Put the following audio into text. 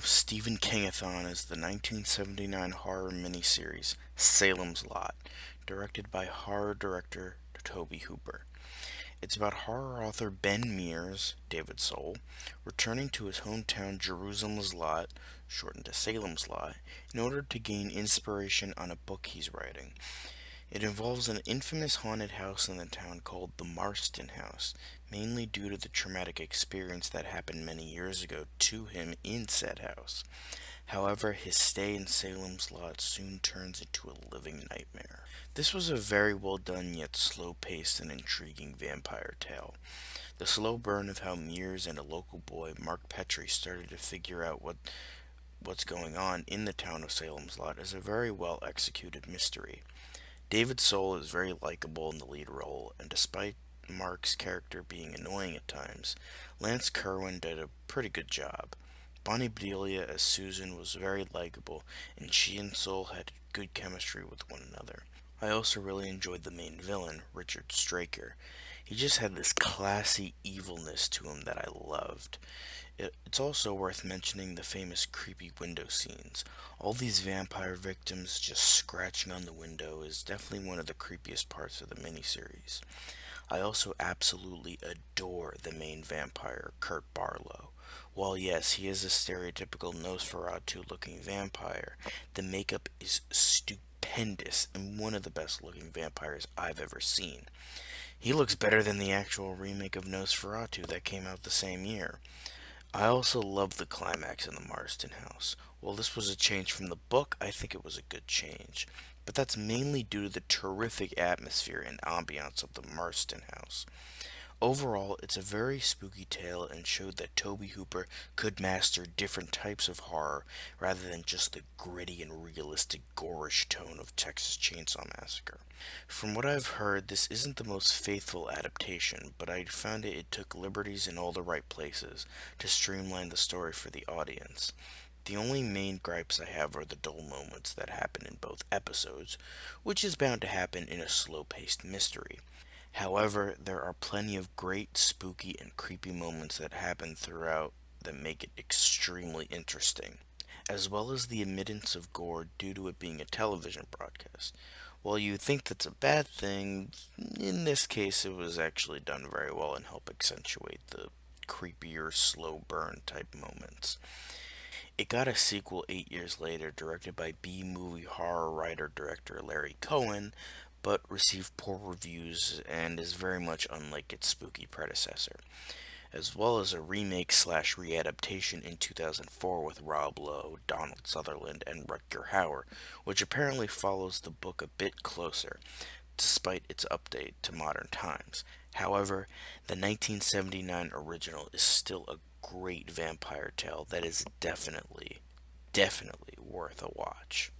Stephen King-a-Thon is the 1979 horror miniseries Salem's Lot, directed by horror director Toby Hooper. It's about horror author Ben Mears, David Soul, returning to his hometown Jerusalem's Lot, shortened to Salem's Lot, in order to gain inspiration on a book he's writing. It involves an infamous haunted house in the town called the Marston House, mainly due to the traumatic experience that happened many years ago to him in said house. However, his stay in Salem's Lot soon turns into a living nightmare. This was a very well done yet slow paced and intriguing vampire tale. The slow burn of how Mears and a local boy, Mark Petrie, started to figure out what's going on in the town of Salem's Lot is a very well executed mystery. David Soul is very likable in the lead role, and despite Mark's character being annoying at times, Lance Kerwin did a pretty good job. Bonnie Bedelia as Susan was very likable, and she and Soul had good chemistry with one another. I also really enjoyed the main villain, Richard Straker. He just had this classy evilness to him that I loved. It's also worth mentioning the famous creepy window scenes. All these vampire victims just scratching on the window is definitely one of the creepiest parts of the miniseries. I also absolutely adore the main vampire, Kurt Barlow. While yes, he is a stereotypical Nosferatu looking vampire, the makeup is stupendous and one of the best looking vampires I've ever seen. He looks better than the actual remake of Nosferatu that came out the same year. I also love the climax in the Marston house. While this was a change from the book, I think it was a good change. But that's mainly due to the terrific atmosphere and ambiance of the Marston house. Overall, it's a very spooky tale and showed that Toby Hooper could master different types of horror rather than just the gritty and realistic gorish tone of Texas Chainsaw Massacre. From what I've heard, this isn't the most faithful adaptation, but I found it took liberties in all the right places to streamline the story for the audience. The only main gripes I have are the dull moments that happen in both episodes, which is bound to happen in a slow paced mystery. However, there are plenty of great spooky and creepy moments that happen throughout that make it extremely interesting, as well as the admittance of gore due to it being a television broadcast. While you think that's a bad thing, in this case it was actually done very well and helped accentuate the creepier, slow burn type moments. It got a sequel 8 years later, directed by B movie horror writer director Larry Cohen, but received poor reviews and is very much unlike its spooky predecessor, as well as a remake slash readaptation in 2004 with Rob Lowe, Donald Sutherland, and Rutger Hauer, which apparently follows the book a bit closer, despite its update to modern times. However, the 1979 original is still a great vampire tale that is definitely worth a watch.